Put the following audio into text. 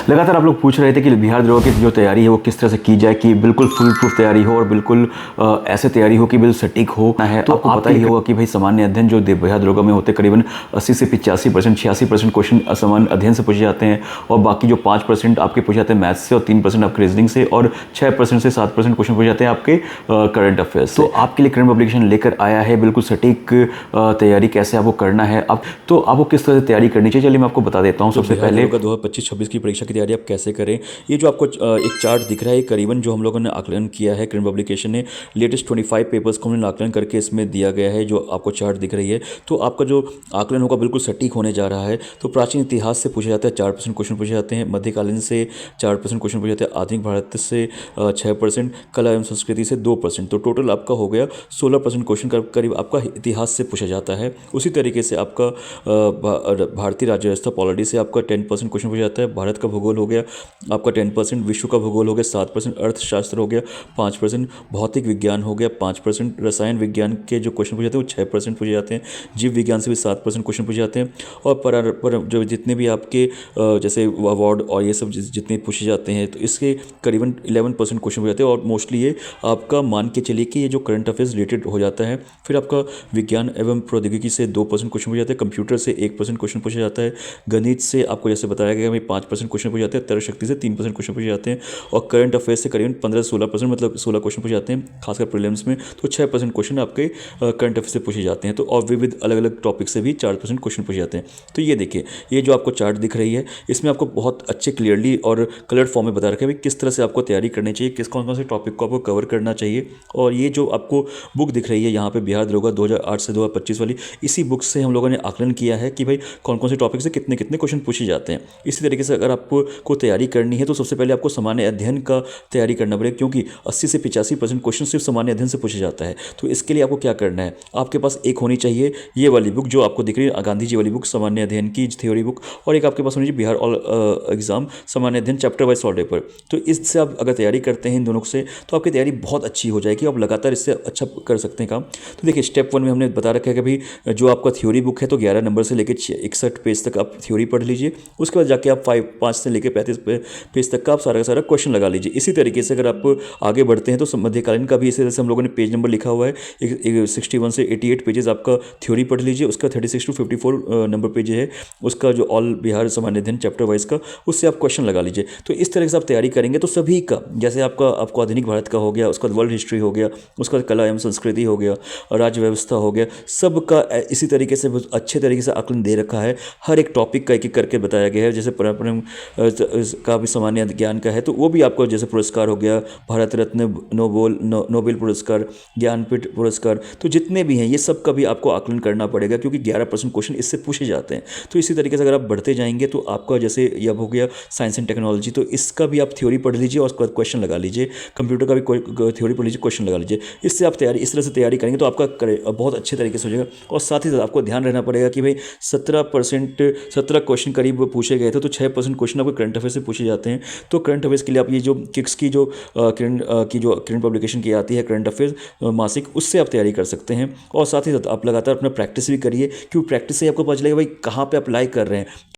लगातार आप लोग पूछ रहे थे कि बिहार दरोगा की जो तैयारी है वो किस तरह से की जाए कि बिल्कुल फुल प्रूफ तैयारी हो और बिल्कुल ऐसे तैयारी हो कि बिल्कुल सटीक हो ना है। तो आपको पता ही होगा कि भाई सामान्य अध्ययन जो बिहार दरोगा में होते करीबन 80 से 85% 86% क्वेश्चन सामान्य अध्ययन से पूछे जाते हैं और बाकी जो 5% आपके पूछे जाते हैं मैथ्स से और 3% आपके रीजनिंग से और 6% से 7% क्वेश्चन पूछे जाते हैं आपके करंट अफेयर्स। तो आपके लिए करंट पब्लिकेशन लेकर आया है बिल्कुल सटीक तैयारी कैसे आपको करना है। अब तो आपको किस तरह से तैयारी करनी चाहिए, चलिए मैं आपको बता देता हूँ। सबसे पहले 2025-26 की परीक्षा की तैयारी आप कैसे करें। ये जो आपको एक चार्ट दिख रहा है, करीबन जो हम लोगों ने आकलन किया है, करंट पब्लिकेशन ने लेटेस्ट 25 पेपर्स को हमने आकलन करके इसमें दिया गया है। जो आपको चार्ट दिख रही है, तो आपका जो आकलन होगा बिल्कुल सटीक होने जा रहा है। तो प्राचीन इतिहास से पूछे जाते हैं 4% क्वेश्चन पूछे जाते हैं, मध्यकालीन से 4% क्वेश्चन पूछे जाते हैं, आधुनिक भारत से 6%, कला एवं संस्कृति से 2%। तो टोटल आपका हो गया 16% क्वेश्चन करीब आपका इतिहास से पूछा जाता है। उसी तरीके से आपका भारतीय राज्य व्यवस्था पॉलिटी से आपका 10% क्वेश्चन पूछा जाता है। भारत का भूगोल हो गया आपका 10%, विश्व का भूगोल हो गया 7%, अर्थशास्त्र हो गया 5%, भौतिक विज्ञान हो गया 5%, रसायन विज्ञान के जो क्वेश्चन पूछे जाते हैं वो 6% पूछे जाते हैं, जीव विज्ञान से भी 7% क्वेश्चन पूछे जाते हैं। और पर जो जितने भी आपके जैसे अवार्ड और ये सब जितने पूछे जाते हैं, तो इसके करीबन 11% क्वेश्चन पूछे जाते हैं। और मोस्टली ये आपका मान के चलिए कि ये जो करंट अफेयर्स रिलेटेड हो जाता है। फिर आपका विज्ञान एवं प्रौद्योगिकी से 2% क्वेश्चन पूछे जाते हैं, कंप्यूटर से 1% क्वेश्चन पूछे जाता है, गणित से आपको जैसे बताया गया भाई 5% क्वेश्चन पूछे जाते हैं, तर्क शक्ति से 3% क्वेश्चन पूछे जाते हैं, और करंट अफेयर्स से करीबन 15-16% मतलब 16 क्वेश्चन पूछे जाते हैं, खासकर प्रीलिम्स में। तो 6% क्वेश्चन आपके करंट अफेयर से पूछे जाते हैं। तो और विविध अलग अलग टॉपिक से भी 4% क्वेश्चन पूछे जाते हैं। तो ये देखिए, ये जो आपको चार्ट दिख रही है, इसमें आपको बहुत अच्छे क्लियरली और कलर्ड फॉर्म में बता रखा है भाई किस तरह से आपको तैयारी करनी चाहिए, किस कौन कौन से टॉपिक को आपको कवर करना चाहिए। और ये जो आपको बुक दिख रही है यहाँ पे, बिहार दरोगा 2008 से 2025 वाली, इसी बुक से हम लोगों ने आकलन किया है कि भाई कौन कौन से टॉपिक से कितने कितने क्वेश्चन पूछे जाते हैं। इसी तरीके से अगर आपको तैयारी करनी है तो सबसे पहले आपको सामान्य अध्ययन का तैयारी करना पड़ेगा, क्योंकि 80 से 85% क्वेश्चन सिर्फ सामान्य अध्ययन से पूछे जाता है। तो इसके लिए आपको क्या करना है, आपके पास एक होनी चाहिए ये वाली बुक जो आपको दिख रही है, गांधी जी वाली बुक, सामान्य अध्ययन की थ्योरी बुक, और एक आपके पास होनी चाहिए बिहार ऑल एग्जाम सामान्य अध्ययन चैप्टर वाइज सॉल्व पेपर। तो इससे आप अगर तैयारी करते हैं इन दोनों से, तो आपकी तैयारी बहुत अच्छी हो जाएगी, आप लगातार इससे अच्छा कर सकते हैं काम। तो देखिए, स्टेप 1 में हमने बता रखा है कि भाई जो आपका थ्योरी बुक है तो 11 नंबर से लेकर 61 पेज तक आप थ्योरी पढ़ लीजिए। उसके बाद जाके आप 5 से लेकर 35 पेज तक का आप सारा का सारा क्वेश्चन लगा लीजिए। इसी तरीके से अगर आप आगे बढ़ते हैं तो मध्यकालीन का भी इसी तरह से हम लोगों ने पेज नंबर लिखा हुआ है, 61 से 88 पेजेस आपका थ्योरी पढ़ लीजिए। उसका 36 to 54 नंबर पेज है उसका जो ऑल बिहार सामान्य अध्ययन चैप्टर वाइज का, उससे आप क्वेश्चन लगा लीजिए। तो इस तरह से आप तैयारी करेंगे तो सभी का, जैसे आपको आधुनिक भारत का हो गया, उसका वर्ल्ड हिस्ट्री हो गया, उसका कला एवं संस्कृति हो गया, राज्य व्यवस्था हो गया, सबका इसी तरीके से अच्छे तरीके से आकलन दे रखा है। हर एक टॉपिक का एक एक करके बताया गया है। जैसे पर्यावरण का भी सामान्य ज्ञान का है तो वो भी आपको, जैसे पुरस्कार हो गया, भारत रत्न, नोबेल पुरस्कार, ज्ञानपीठ पुरस्कार, तो जितने भी हैं ये सब का भी आपको आकलन करना पड़ेगा, क्योंकि 11% क्वेश्चन इससे पूछे जाते हैं। तो इसी तरीके से अगर आप बढ़ते जाएंगे तो आपका जैसे ये अब हो गया साइंस एंड टेक्नोलॉजी, तो इसका भी आप थ्योरी पढ़ लीजिए और उसके बाद क्वेश्चन लगा लीजिए। कंप्यूटर का भी थ्योरी पढ़ लीजिए, क्वेश्चन लगा लीजिए। इससे आप तैयारी, इस तरह से तैयारी करेंगे तो आपका बहुत अच्छे तरीके से हो जाएगा। और साथ ही साथ आपको ध्यान रहना पड़ेगा कि भाई 17 क्वेश्चन करीब पूछे गए थे, तो 6% क्वेश्चन आपको करंट अफेयर से पूछे जाते हैं। तो करंट अफेयर्स के लिए आप ये जो किक्स की जो करंट पब्लिकेशन की आती है, करंट अफेयर्स मासिक, उससे आप तैयारी कर सकते हैं। और साथ ही साथ आप लगातार अपना प्रैक्टिस भी करिए, क्योंकि प्रैक्टिस से आपको पता चलेगा भाई कहाँ पे अप्लाई कर रहे हैं।